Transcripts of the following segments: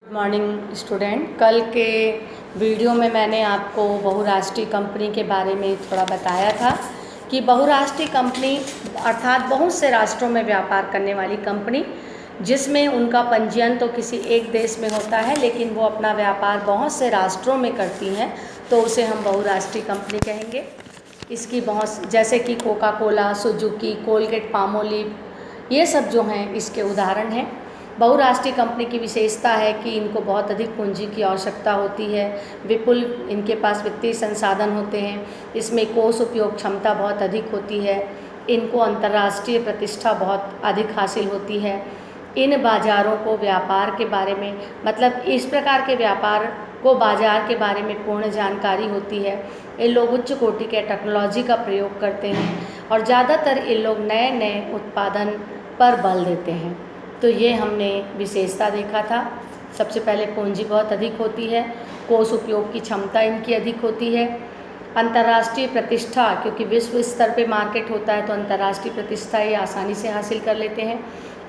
Morning student. कल के video में मैंने आपको बहुराष्ट्रीय कंपनी के बारे में थोड़ा बताया था कि बहुराष्ट्रीय कंपनी अर्थात बहुत से राष्ट्रों में व्यापार करने वाली कंपनी, जिसमें उनका पंजीयन तो किसी एक देश में होता है लेकिन वो अपना व्यापार बहुत से राष्ट्रों में करती हैं, तो उसे हम बहुराष्ट्रीय कंपनी कहेंगे। इसकी बहुत जैसे कि Coca Cola, Suzuki, Colgate, Palmolive, ये सब जो हैं इसके उदाहरण हैं। बहुराष्ट्रीय कंपनी की विशेषता है कि इनको बहुत अधिक पूंजी की आवश्यकता होती है, विपुल इनके पास वित्तीय संसाधन होते हैं, इसमें कोष उपयोग क्षमता बहुत अधिक होती है, इनको अंतर्राष्ट्रीय प्रतिष्ठा बहुत अधिक हासिल होती है। इन बाज़ारों को व्यापार के बारे में मतलब इस प्रकार के व्यापार को बाज़ार के बारे में पूर्ण जानकारी होती है। इन लोग उच्च कोटि के टेक्नोलॉजी का प्रयोग करते हैं और ज़्यादातर इन लोग नए नए उत्पादन पर बल देते हैं। तो ये हमने विशेषता देखा था। सबसे पहले पूंजी बहुत अधिक होती है, कोष उपयोग की क्षमता इनकी अधिक होती है, अंतर्राष्ट्रीय प्रतिष्ठा, क्योंकि विश्व स्तर पे मार्केट होता है तो अंतर्राष्ट्रीय प्रतिष्ठा ये आसानी से हासिल कर लेते हैं।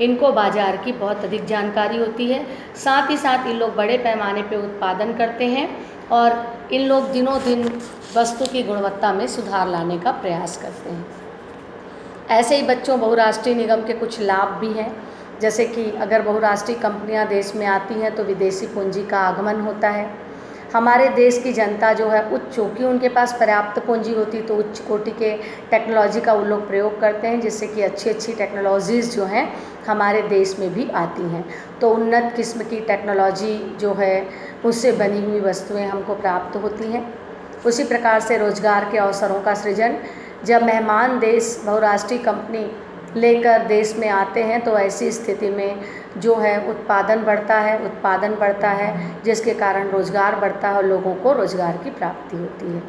इनको बाज़ार की बहुत अधिक जानकारी होती है, साथ ही साथ इन लोग बड़े पैमाने पे उत्पादन करते हैं और इन लोग दिनों दिन वस्तु की गुणवत्ता में सुधार लाने का प्रयास करते हैं। ऐसे ही बच्चों, बहुराष्ट्रीय निगम के कुछ लाभ भी हैं, जैसे कि अगर बहुराष्ट्रीय कंपनियां देश में आती हैं तो विदेशी पूंजी का आगमन होता है। हमारे देश की जनता जो है चूँकि उनके पास पर्याप्त पूंजी होती तो उच्च कोटि के टेक्नोलॉजी का वो लोग प्रयोग करते हैं, जिससे कि अच्छी अच्छी टेक्नोलॉजीज़ जो हैं हमारे देश में भी आती हैं। तो उन्नत किस्म की टेक्नोलॉजी जो है उससे बनी हुई वस्तुएं हमको प्राप्त होती हैं। उसी प्रकार से रोजगार के अवसरों का सृजन, जब मेहमान देश बहुराष्ट्रीय कंपनी लेकर देश में आते हैं तो ऐसी स्थिति में जो है उत्पादन बढ़ता है, जिसके कारण रोजगार बढ़ता है और लोगों को रोजगार की प्राप्ति होती है।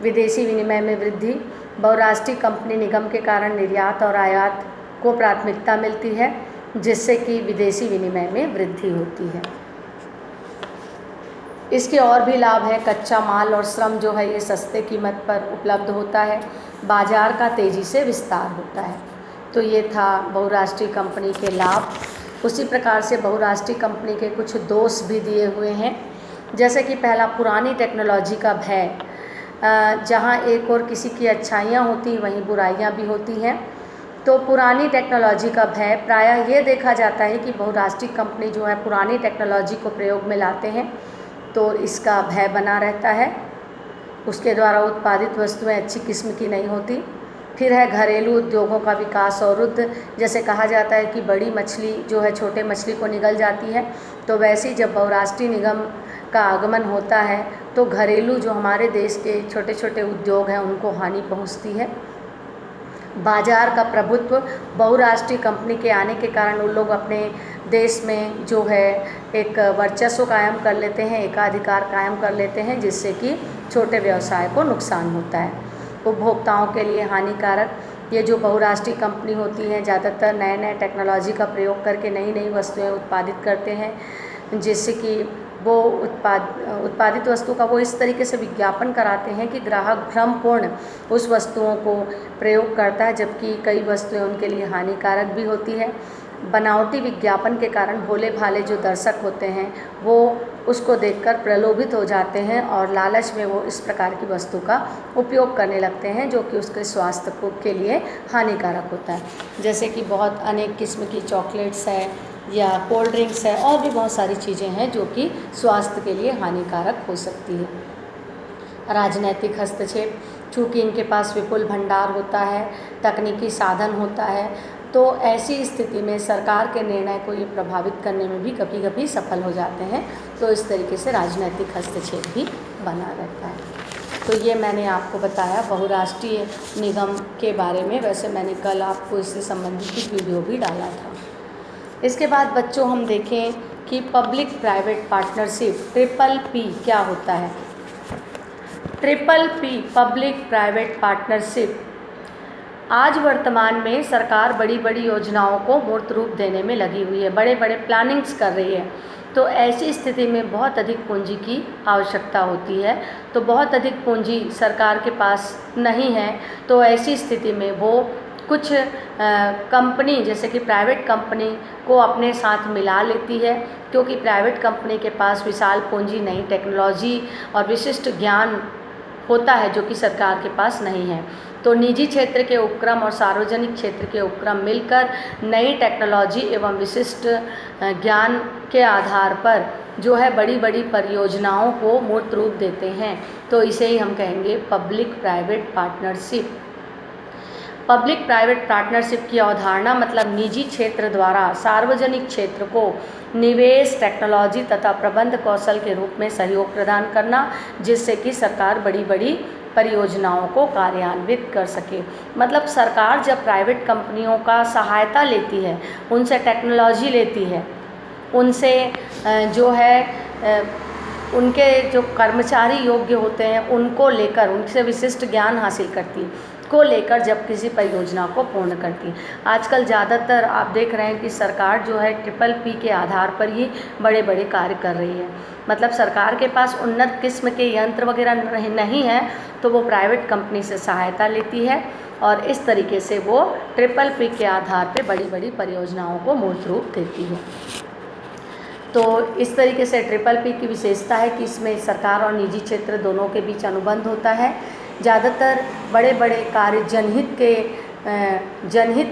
विदेशी विनिमय में वृद्धि, बहुराष्ट्रीय कंपनी निगम के कारण निर्यात और आयात को प्राथमिकता मिलती है, जिससे कि विदेशी विनिमय में वृद्धि होती है। इसके और भी लाभ है, कच्चा माल और श्रम जो है ये सस्ते कीमत पर उपलब्ध होता है, बाजार का तेज़ी से विस्तार होता है। तो ये था बहुराष्ट्रीय कंपनी के लाभ। उसी प्रकार से बहुराष्ट्रीय कंपनी के कुछ दोष भी दिए हुए हैं, जैसे कि पहला, पुरानी टेक्नोलॉजी का भय। जहाँ एक और किसी की अच्छाइयाँ होती वहीं बुराइयाँ भी होती हैं। तो पुरानी टेक्नोलॉजी का भय, प्रायः ये देखा जाता है कि बहुराष्ट्रीय कंपनी जो है पुरानी टेक्नोलॉजी को प्रयोग में लाते हैं तो इसका भय बना रहता है, उसके द्वारा उत्पादित वस्तुएं अच्छी किस्म की नहीं होती। फिर है घरेलू उद्योगों का विकास और वृद्धि। जैसे कहा जाता है कि बड़ी मछली जो है छोटे मछली को निगल जाती है, तो वैसे ही जब बहुराष्ट्रीय निगम का आगमन होता है तो घरेलू जो हमारे देश के छोटे छोटे उद्योग हैं उनको हानि पहुंचती है। बाजार का प्रभुत्व, बहुराष्ट्रीय कंपनी के आने के कारण उन लोग अपने देश में जो है एक वर्चस्व कायम कर लेते हैं, एकाधिकार कायम कर लेते हैं, जिससे कि छोटे व्यवसाय को नुकसान होता है। उपभोक्ताओं के लिए हानिकारक, ये जो बहुराष्ट्रीय कंपनी होती हैं ज़्यादातर नए नए टेक्नोलॉजी का प्रयोग करके नई नई वस्तुएं उत्पादित करते हैं, जिससे कि वो उत्पादित वस्तु का वो इस तरीके से विज्ञापन कराते हैं कि ग्राहक भ्रमपूर्ण उस वस्तुओं को प्रयोग करता है, जबकि कई वस्तुएं उनके लिए हानिकारक भी होती है। बनावटी विज्ञापन के कारण भोले भाले जो दर्शक होते हैं वो उसको देखकर प्रलोभित हो जाते हैं और लालच में वो इस प्रकार की वस्तु का उपयोग करने लगते हैं, जो कि उसके स्वास्थ्य के लिए हानिकारक होता है। जैसे कि बहुत अनेक किस्म की चॉकलेट्स है या कोल्ड ड्रिंक्स है और भी बहुत सारी चीज़ें हैं जो कि स्वास्थ्य के लिए हानिकारक हो सकती है। राजनैतिक हस्तक्षेप, चूँकि इनके पास विपुल भंडार होता है, तकनीकी साधन होता है, तो ऐसी स्थिति में सरकार के निर्णय को ये प्रभावित करने में भी कभी कभी सफल हो जाते हैं, तो इस तरीके से राजनैतिक हस्तक्षेप भी बना रहता है। तो ये मैंने आपको बताया बहुराष्ट्रीय निगम के बारे में। वैसे मैंने कल आपको इससे संबंधित एक वीडियो भी डाला था। इसके बाद बच्चों हम देखें कि पब्लिक प्राइवेट पार्टनरशिप, PPP क्या होता है। PPP, पब्लिक प्राइवेट पार्टनरशिप, आज वर्तमान में सरकार बड़ी बड़ी योजनाओं को मूर्त रूप देने में लगी हुई है, बड़े बड़े प्लानिंग्स कर रही है। तो ऐसी स्थिति में बहुत अधिक पूंजी की आवश्यकता होती है, तो बहुत अधिक पूंजी सरकार के पास नहीं है, तो ऐसी स्थिति में वो कुछ कंपनी जैसे कि प्राइवेट कंपनी को अपने साथ मिला लेती है, क्योंकि प्राइवेट कंपनी के पास विशाल पूंजी, नई टेक्नोलॉजी और विशिष्ट ज्ञान होता है जो कि सरकार के पास नहीं है। तो निजी क्षेत्र के उपक्रम और सार्वजनिक क्षेत्र के उपक्रम मिलकर नई टेक्नोलॉजी एवं विशिष्ट ज्ञान के आधार पर जो है बड़ी बड़ी परियोजनाओं को मूर्त रूप देते हैं। तो इसे ही हम कहेंगे public private partnership. Public private partnership की अवधारणा मतलब निजी क्षेत्र द्वारा सार्वजनिक क्षेत्र को निवेश, टेक्नोलॉजी तथा प्रबंध कौशल के रूप में सहयोग प्रदान करना, जिससे कि सरकार बड़ी बड़ी परियोजनाओं को कार्यान्वित कर सके। मतलब सरकार जब प्राइवेट कंपनियों का सहायता लेती है, उनसे टेक्नोलॉजी लेती है, उनसे जो है उनके जो कर्मचारी योग्य होते हैं उनको लेकर, उनसे विशिष्ट ज्ञान हासिल करती को लेकर जब किसी परियोजना को पूर्ण करती। आजकल ज़्यादातर आप देख रहे हैं कि सरकार जो है PPP के आधार पर ही बड़े बड़े कार्य कर रही है। मतलब सरकार के पास उन्नत किस्म के यंत्र वगैरह नहीं है, तो वो प्राइवेट कंपनी से सहायता लेती है और इस तरीके से वो PPP के आधार पर बड़ी बड़ी परियोजनाओं को मूर्त रूप देती है। तो इस तरीके से PPP की विशेषता है कि इसमें सरकार और निजी क्षेत्र दोनों के बीच अनुबंध होता है। ज़्यादातर बड़े बड़े कार्य जनहित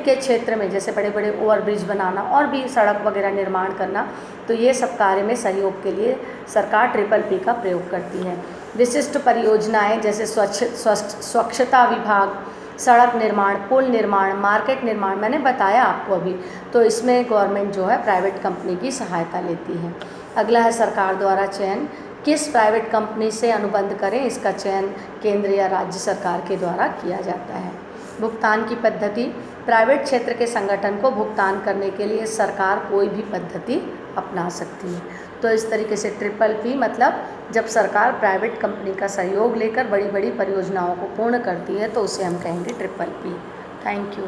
के क्षेत्र में, जैसे बड़े बड़े ओवरब्रिज बनाना और भी सड़क वगैरह निर्माण करना, तो ये सब कार्य में सहयोग के लिए सरकार PPP का प्रयोग करती है। विशिष्ट परियोजनाएं जैसे स्वच्छता विभाग, सड़क निर्माण, पुल निर्माण, मार्केट निर्माण, मैंने बताया आपको अभी, तो इसमें गवर्नमेंट जो है प्राइवेट कंपनी की सहायता लेती है। अगला है सरकार द्वारा चयन। किस प्राइवेट कंपनी से अनुबंध करें, इसका चयन केंद्र या राज्य सरकार के द्वारा किया जाता है। भुगतान की पद्धति, प्राइवेट क्षेत्र के संगठन को भुगतान करने के लिए सरकार कोई भी पद्धति अपना सकती है। तो इस तरीके से PPP मतलब जब सरकार प्राइवेट कंपनी का सहयोग लेकर बड़ी बड़ी परियोजनाओं को पूर्ण करती है तो उसे हम कहेंगे PPP। Thank you.